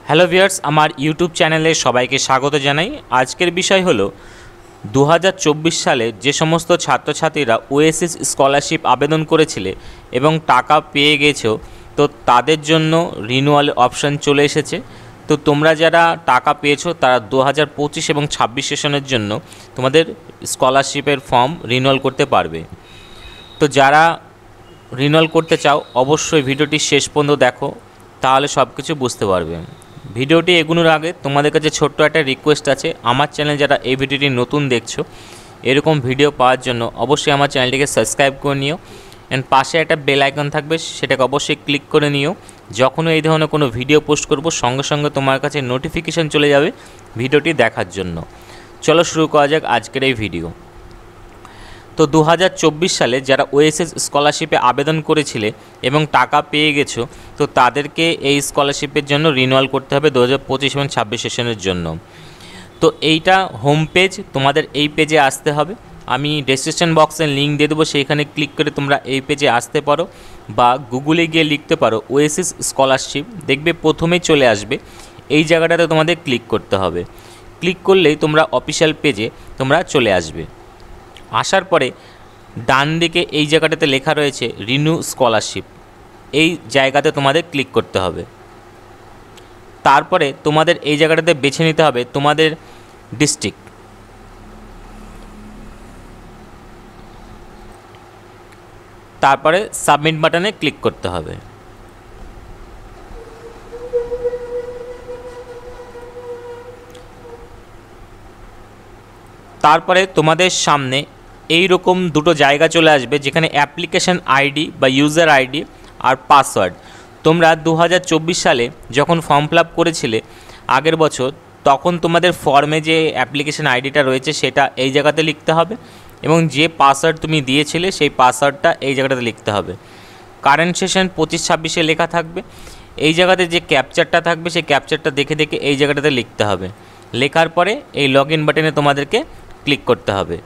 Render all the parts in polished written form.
Hello viewers, আমার YouTube চ্যানেলে সবাইকে স্বাগত জানাই। আজকের বিষয় হলো 2024 সালে যে সমস্ত ছাত্রছাত্রীরা ওএসিস স্কলারশিপ আবেদন করেছিলে এবং টাকা পেয়ে গেছো, তো তাদের জন্য রিনিউয়াল অপশান চলে এসেছে। তো তোমরা যারা টাকা পেয়েছো তারা 2025 এবং 26 সেশনের জন্য তোমাদের স্কলারশিপের ফর্ম রিনিউয়াল করতে পারবে। তো যারা রিনিউয়াল করতে চাও অবশ্যই ভিডিওটি শেষ পর্যন্ত দেখো, তাহলে সব কিছু বুঝতে পারবে। ভিডিওটি এগোনোর আগে তোমাদের কাছে ছোট্ট একটা রিকোয়েস্ট আছে, আমার চ্যানেল যারা এই ভিডিওটি নতুন দেখছো এরকম ভিডিও পাওয়ার জন্য অবশ্যই আমার চ্যানেলটিকে সাবস্ক্রাইব করে নিও, অ্যান্ড পাশে একটা বেল আইকন থাকবে সেটাকে অবশ্যই ক্লিক করে নিও। যখনই এই ধরনের কোনো ভিডিও পোস্ট করব সঙ্গে সঙ্গে তোমার কাছে নোটিফিকেশান চলে যাবে ভিডিওটি দেখার জন্য। চলো শুরু করা যাক আজকের এই ভিডিও। তো 2024 সালে যারা ওএসএস স্কলারশিপে আবেদন করেছিলে এবং টাকা পেয়ে গেছো, তো তাদেরকে এই স্কলারশিপের জন্য রিনিউয়াল করতে হবে 2025 এবং 26 সেশনের জন্য। তো এইটা হোম পেজ, তোমাদের এই পেজে আসতে হবে। আমি ডেসক্রিপশন বক্সে লিঙ্ক দিয়ে দেবো, সেইখানে ক্লিক করে তোমরা এই পেজে আসতে পারো, বা গুগলে গিয়ে লিখতে পারো ওএসিস স্কলারশিপ, দেখবে প্রথমেই চলে আসবে। এই জায়গাটাতে তোমাদের ক্লিক করতে হবে। ক্লিক করলেই তোমরা অফিসিয়াল পেজে তোমরা চলে আসবে। আসার পরে ডান দিকে এই জায়গাটাতে লেখা রয়েছে রিনিউ স্কলারশিপ, এই জায়গাতে তোমাদের ক্লিক করতে হবে। তারপরে তোমাদের এই জায়গাটাতে বেছে নিতে হবে তোমাদের ডিস্ট্রিক্ট। তারপরে সাবমিট বাটনে ক্লিক করতে হবে। তারপরে তোমাদের সামনে এই রকম দুটো জায়গা চলে আসবে, যেখানে অ্যাপ্লিকেশন আইডি বা ইউজার আইডি আর পাসওয়ার্ড। তোমরা 2024 সালে যখন ফর্ম ফিল আপ করেছিলে আগের বছর, তখন তোমাদের ফর্মে যে অ্যাপ্লিকেশন আইডিটা রয়েছে সেটা এই জায়গাতে লিখতে হবে, এবং যে পাসওয়ার্ড তুমি দিয়েছিলে সেই পাসওয়ার্ডটা এই জায়গাটাতে লিখতে হবে। কারেন্ট সেশন 25-26-এ লেখা থাকবে। এই জায়গাতে যে ক্যাপচারটা থাকবে সেই ক্যাপচারটা দেখে দেখে এই জায়গাটাতে লিখতে হবে। লেখার পরে এই লগ ইন বাটনে তোমাদেরকে ক্লিক করতে হবে।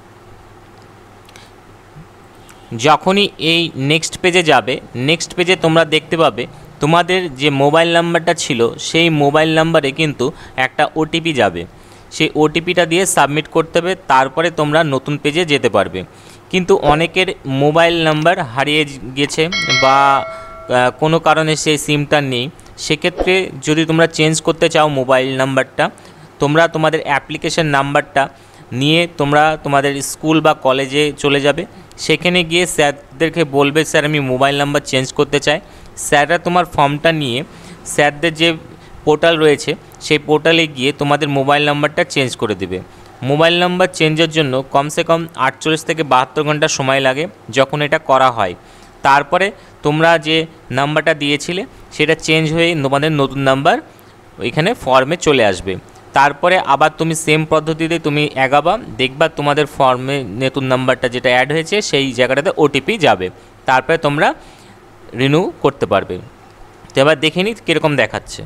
যখনই এই নেক্সট পেজে যাবে, নেক্সট পেজে তোমরা দেখতে পাবে তোমাদের যে মোবাইল নাম্বারটা ছিল সেই মোবাইল নাম্বারে কিন্তু একটা ওটিপি যাবে। সেই ওটিপিটা দিয়ে সাবমিট করতে হবে, তারপরে তোমরা নতুন পেজে যেতে পারবে। কিন্তু অনেকের মোবাইল নাম্বার হারিয়ে গেছে বা কোনো কারণে সেই সিমটা নেই, সেক্ষেত্রে যদি তোমরা চেঞ্জ করতে চাও মোবাইল নাম্বারটা, তোমরা তোমাদের অ্যাপ্লিকেশন নাম্বারটা নিয়ে তোমরা তোমাদের স্কুল বা কলেজে চলে যাবে। সেখানে গিয়ে স্যারদেরকে বলবে, স্যার আমি মোবাইল নাম্বার চেঞ্জ করতে চাই। স্যাররা তোমার ফর্মটা নিয়ে স্যারদের যে পোর্টাল রয়েছে সেই পোর্টালে গিয়ে তোমাদের মোবাইল নাম্বারটা চেঞ্জ করে দেবে। মোবাইল নাম্বার চেঞ্জের জন্য কমসে কম 48 থেকে 72 ঘন্টা সময় লাগে যখন এটা করা হয়। তারপরে তোমরা যে নাম্বারটা দিয়েছিলে সেটা চেঞ্জ হয়ে তোমাদের নতুন নাম্বার ওইখানে ফর্মে চলে আসবে। তারপরে আবার তুমি সেম পদ্ধতিতে তুমি এগাবা, দেখবা তোমাদের ফর্মে নতুন নাম্বারটা যেটা অ্যাড হয়েছে সেই জায়গাটাতে ওটিপি যাবে। তারপরে তোমরা রিনিউ করতে পারবে। তো এবার দেখে নিই কীরকম দেখাচ্ছে।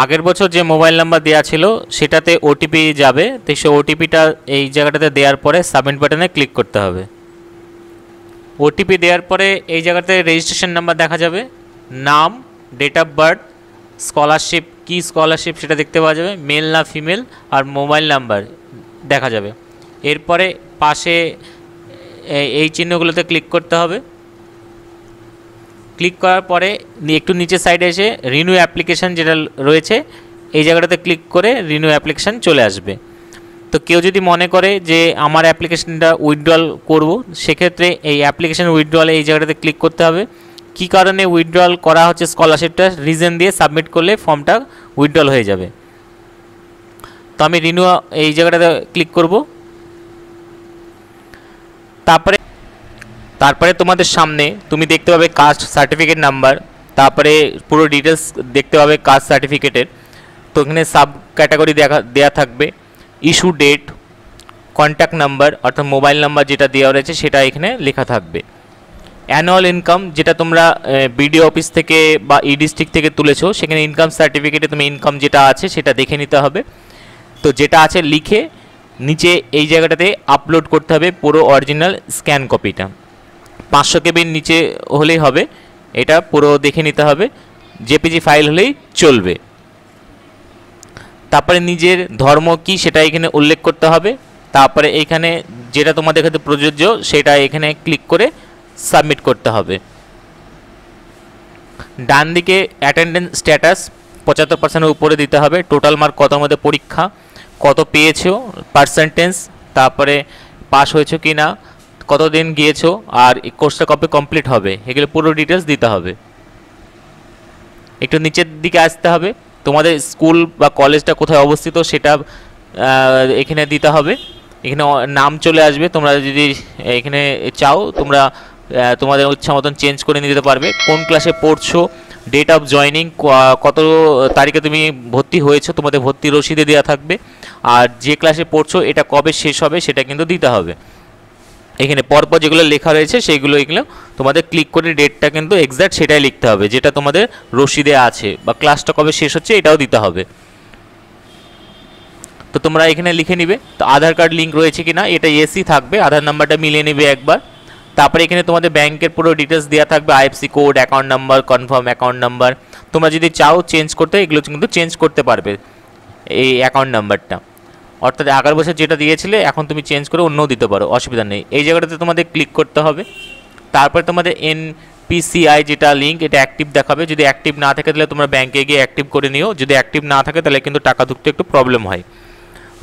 আগের বছর যে মোবাইল নাম্বার দেওয়া ছিল সেটাতে ওটিপি যাবে, তো সেই ওটিপিটা এই জায়গাটাতে দেওয়ার পরে সাবমিট বাটনে ক্লিক করতে হবে। ওটিপি দেওয়ার পরে এই জায়গাতে রেজিস্ট্রেশন নাম্বার দেখা যাবে, নাম, ডেট অফ বার্থ, স্কলারশিপ কি স্কলারশিপ সেটা দেখতে পাওয়া যাবে, মেল না ফিমেল, আর মোবাইল নাম্বার দেখা যাবে। এরপরে পাশে এই চিহ্নগুলোতে ক্লিক করতে হবে। ক্লিক করার পরে একটু নিচে সাইডে এসে রিনিউ অ্যাপ্লিকেশান যেটা রয়েছে এই জায়গাটাতে ক্লিক করে রিনিউ অ্যাপ্লিকেশান চলে আসবে। তো কেউ যদি মনে করে যে আমার অ্যাপ্লিকেশানটা উইথড্রল করব, সেক্ষেত্রে এই অ্যাপ্লিকেশান উইথড্রলে এই জায়গাটাতে ক্লিক করতে হবে। কী কারণে উইথড্রল করা হচ্ছে স্কলারশিপটা রিজন দিয়ে সাবমিট করলে ফর্মটা উইথড্রল হয়ে যাবে। তো আমি রিনিউ এই জায়গাটাতে ক্লিক করব। তারপরে তোমাদের সামনে তুমি দেখতে পাবে কাস্ট সার্টিফিকেট নাম্বার, তারপরে পুরো ডিটেলস দেখতে পাবে কাস্ট সার্টিফিকেটের। তো এখানে সাব ক্যাটাগরি দেওয়া থাকবে, ইস্যু ডেট, কন্ট্যাক্ট নাম্বার অর্থাৎ মোবাইল নাম্বার যেটা দেওয়া রয়েছে সেটা এখানে লেখা থাকবে। অ্যানুয়াল ইনকাম যেটা তোমরা বিডিও অফিস থেকে বা ই ডিস্ট্রিক্ট থেকে তুলেছো, সেখানে ইনকাম সার্টিফিকেটে তুমি ইনকাম যেটা আছে সেটা দেখে নিতে হবে। তো যেটা আছে লিখে নিচে এই জায়গাটাতে আপলোড করতে হবে পুরো অরিজিনাল স্ক্যান কপিটা। 500 কেবির নিচে হলেই হবে, এটা পুরো দেখে নিতে হবে। জেপিজি ফাইল হলেই চলবে। তারপরে নিজের ধর্ম কি সেটা এখানে উল্লেখ করতে হবে। তারপরে এখানে যেটা তোমাদের ক্ষেত্রে প্রযোজ্য সেটা এখানে ক্লিক করে সাবমিট করতে হবে। ডান দিকে অ্যাটেন্ডেন্স স্ট্যাটাস 75%-এর উপরে দিতে হবে। টোটাল মার্ক কতর মধ্যে পরীক্ষা, কত পেয়েছো, পার্সেন্টেজ, তারপরে পাস হয়েছো কি না, কতদিন গিয়েছো, আর কোর্সটা কবে কমপ্লিট হবে, এগুলো পুরো ডিটেলস দিতে হবে। একটু নিচের দিকে আসতে হবে, তোমাদের স্কুল বা কলেজটা কোথায় অবস্থিত সেটা এখানে দিতে হবে। এখানে নাম চলে আসবে, তোমরা যদি এখানে চাও তোমরা তোমাদের ইচ্ছা মতন চেঞ্জ করে নিতে পারবে। কোন ক্লাসে পড়ছো, ডেট অফ জয়নিং, কত তারিখে তুমি ভর্তি হয়েছো, তোমাদের ভর্তি রসিদে দেওয়া থাকবে। আর যে ক্লাসে পড়ছো এটা কবে শেষ হবে সেটা কিন্তু দিতে হবে। এখানে পরপর যেগুলো লেখা রয়েছে সেইগুলো এগুলো তোমাদের ক্লিক করে ডেটটা কিন্তু এক্স্যাক্ট সেটাই লিখতে হবে যেটা তোমাদের রসিদে আছে, বা ক্লাসটা কবে শেষ হচ্ছে এটাও দিতে হবে। তো তোমরা এখানে লিখে নিবে। তো আধার কার্ড লিঙ্ক রয়েছে কিনা এটা ইয়েসই থাকবে, আধার নাম্বারটা মিলিয়ে নেবে একবার। তারপরে এখানে তোমাদের ব্যাংকের পুরো ডিটেলস দেওয়া থাকবে, IFC code, account number, confirm account number. তোমরা যদি চাও চেঞ্জ করতে এগুলো কিন্তু চেঞ্জ করতে পারবে এই অ্যাকাউন্ট নাম্বারটা, অর্থাৎ 11 বছর যেটা দিয়েছিলে এখন তুমি চেঞ্জ করে অন্যও দিতে পারো, অসুবিধা নেই। এই জায়গাটাতে তোমাদের ক্লিক করতে হবে। তারপরে তোমাদের এনপিসিআই যেটা লিঙ্ক এটা অ্যাক্টিভ দেখাবে, যদি অ্যাক্টিভ না থাকে তাহলে তোমরা ব্যাংকে গিয়ে অ্যাক্টিভ করে নিও, যদি অ্যাক্টিভ না থাকে তাহলে কিন্তু টাকা ঢুকতে একটু প্রবলেম হয়।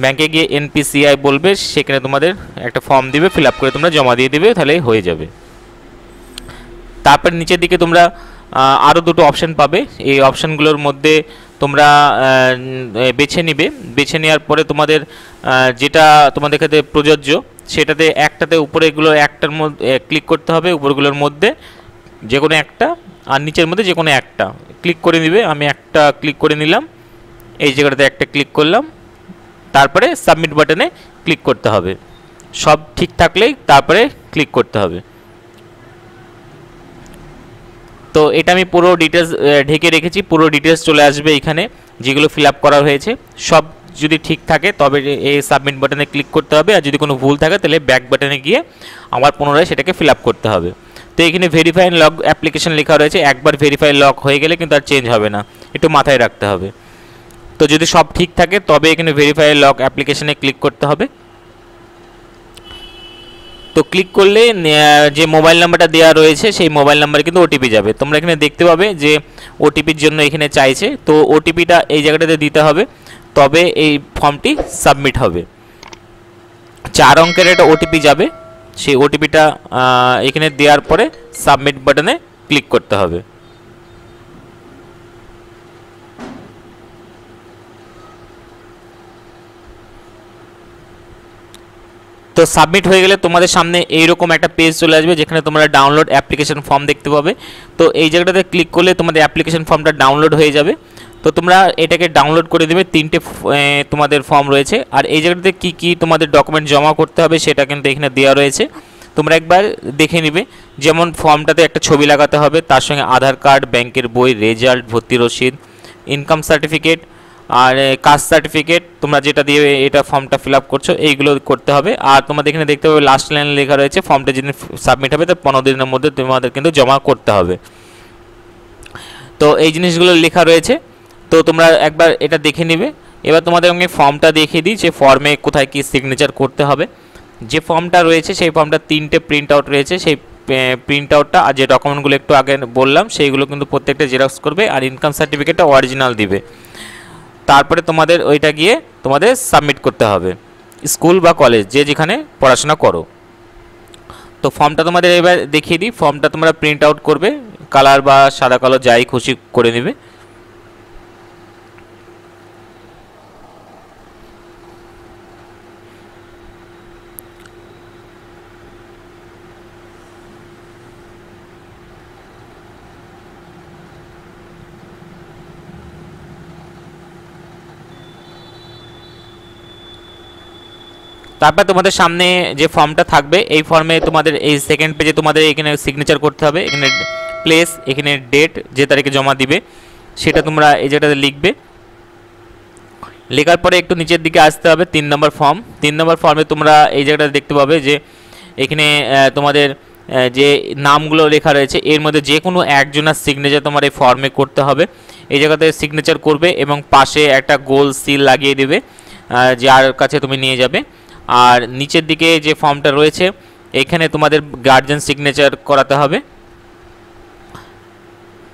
ব্যাংকে গিয়ে এনপিসিআই বলবে, সেখানে তোমাদের একটা ফর্ম দিবে, ফিল আপ করে তোমরা জমা দিয়ে দেবে, তাহলে হয়ে যাবে। তারপর নিচের দিকে তোমরা আরও দুটো অপশান পাবে, এই অপশানগুলোর মধ্যে তোমরা বেছে নিবে। বেছে নেওয়ার পরে তোমাদের যেটা তোমাদের ক্ষেত্রে প্রযোজ্য সেটাতে একটাতে উপরে এগুলো একটার মধ্যে ক্লিক করতে হবে, উপরগুলোর মধ্যে যে কোনো একটা, আর নিচের মধ্যে যে কোনো একটা ক্লিক করে নিবে। আমি একটা ক্লিক করে নিলাম, এই জায়গাটাতে একটা ক্লিক করলাম, তারপরে সাবমিট বাটনে ক্লিক করতে হবে। সব ঠিক থাকলেই তারপরে ক্লিক করতে হবে। তো এটা আমি পুরো ডিটেলস ঢেকে রেখেছি, পুরো ডিটেলস চলে আসবে এখানে যেগুলো ফিল আপ করা হয়েছে। সব যদি ঠিক থাকে তবে এই সাবমিট বাটনে ক্লিক করতে হবে, আর যদি কোনো ভুল থাকে তাহলে ব্যাক বাটনে গিয়ে আবার পুনরায় সেটাকে ফিল আপ করতে হবে। তো এখানে ভেরিফাই লগ অ্যাপ্লিকেশন লেখা রয়েছে, একবার ভেরিফাই লগ হয়ে গেলে কিন্তু আর চেঞ্জ হবে না, একটু মাথায় রাখতে হবে। তো যদি সব ঠিক থাকে তবে এখানে ভেরিফাই লগ অ্যাপ্লিকেশনে ক্লিক করতে হবে। তো ক্লিক করলে যে মোবাইল নাম্বারটা দেওয়া রয়েছে সেই মোবাইল নাম্বারে কিন্তু ওটিপি যাবে। তোমরা এখানে দেখতে পাবে যে ওটিপির জন্য এখানে চাইছে, তো ওটিপিটা এই জায়গাটাতে দিতে হবে, তবে এই ফর্মটি সাবমিট হবে। 4 অঙ্কের একটা ওটিপি যাবে, সেই ওটিপিটা এখানে দেওয়ার পরে সাবমিট বাটনে ক্লিক করতে হবে। তো সাবমিট হয়ে গেলে তোমাদের সামনে এইরকম একটা পেজ চলে আসবে যেখানে তোমরা ডাউনলোড অ্যাপ্লিকেশন ফর্ম দেখতে পাবে। তো এই জায়গাটাতে ক্লিক করলে তোমাদের অ্যাপ্লিকেশন ফর্মটা ডাউনলোড হয়ে যাবে। তো তোমরা এটাকে ডাউনলোড করে দেবে, 3টে তোমাদের ফর্ম রয়েছে, আর এই জায়গাটাতে কী কী তোমাদের ডকুমেন্ট জমা করতে হবে সেটা কিন্তু এখানে দেওয়া রয়েছে, তোমরা একবার দেখে নিবে। যেমন ফর্মটাতে একটা ছবি লাগাতে হবে, তার সঙ্গে আধার কার্ড, ব্যাংকের বই, রেজাল্ট, ভর্তি রসিদ, ইনকাম সার্টিফিকেট আর কাস্ট সার্টিফিকেট, তোমরা যেটা দিয়ে এটা ফর্মটা ফিল আপ করছো এইগুলো করতে হবে। আর তোমাদের এখানে দেখতে পাবে লাস্ট লাইনে লেখা রয়েছে ফর্মটা যেদিন সাবমিট হবে তার 15 দিনের মধ্যে তোমাদের কিন্তু জমা করতে হবে। তো এই জিনিসগুলো লেখা রয়েছে, তো তোমরা একবার এটা দেখে নিবে। এবার তোমাদের আমি ফর্মটা দেখিয়ে দিই যে ফর্মে কোথায় কি সিগনেচার করতে হবে। যে ফর্মটা রয়েছে সেই ফর্মটা 3টে প্রিন্ট আউট রয়েছে, সেই প্রিন্ট আউটটা আর যে ডকুমেন্টগুলো একটু আগে বললাম সেইগুলো কিন্তু প্রত্যেকটা জেরক্স করবে, আর ইনকাম সার্টিফিকেটটা অরিজিনাল দিবে। তারপরে তোমাদের ওইটা গিয়ে তোমাদের সাবমিট করতে হবে, স্কুল বা কলেজ যে যেখানে পড়াশোনা করো। তো ফর্মটা তোমাদের এবার দেখিয়ে দিই, ফর্মটা তোমরা প্রিন্ট আউট করবে, কালার বা সাদা কালো যাই খুশি করে নেবে। তারপর তোমাদের সামনে যে ফর্মটা থাকবে এই ফর্মে তোমাদের এই সেকেন্ড পেজে তোমাদের এখানে সিগনেচার করতে হবে, এখানে প্লেস, এখানে ডেট যে তারিখে জমা দিবে সেটা তোমরা এই জায়গাটাতে লিখবে। লেখার পরে একটু নিচের দিকে আসতে হবে, 3 নম্বর ফর্ম। 3 নম্বর ফর্মে তোমরা এই জায়গাটাতে দেখতে পাবে যে এখানে তোমাদের যে নামগুলো লেখা রয়েছে এর মধ্যে যে কোনো একজনের সিগনেচার তোমার এই ফর্মে করতে হবে। এই জায়গাতে সিগনেচার করবে এবং পাশে একটা গোল সিল লাগিয়ে দেবে যার কাছে তুমি নিয়ে যাবে। আর নিচের দিকে যে ফর্মটা রয়েছে এখানে তোমাদের গার্জিয়ান সিগনেচার করাতে হবে।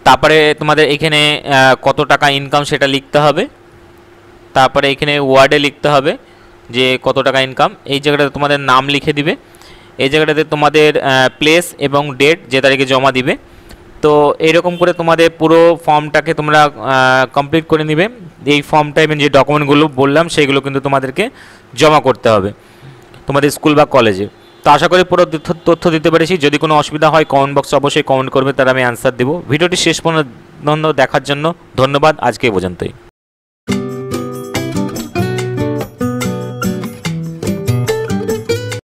তারপরে তোমাদের এখানে কত টাকা ইনকাম সেটা লিখতে হবে। তারপরে এখানে ওয়ার্ডে লিখতে হবে যে কত টাকা ইনকাম। এই জায়গাটাতে তোমাদের নাম লিখে দিবে। এই জায়গাটাতে তোমাদের প্লেস এবং ডেট যে তারিখে জমা দিবে। তো এইরকম করে তোমাদের পুরো ফর্মটাকে তোমরা কমপ্লিট করে নেবে। এই ফর্মটা এবং যে ডকুমেন্টগুলো বললাম সেগুলো কিন্তু তোমাদেরকে জমা করতে হবে তোমাদের স্কুল বা কলেজে। তো আশা করি পুরো তথ্য দিতে পেরেছি। যদি কোনো অসুবিধা হয় কমেন্ট বক্সে অবশ্যই কমেন্ট করবে, তার আমি অ্যান্সার দেবো। ভিডিওটি শেষ পর্যন্ত দেখার জন্য ধন্যবাদ। আজকে এই পর্যন্তই।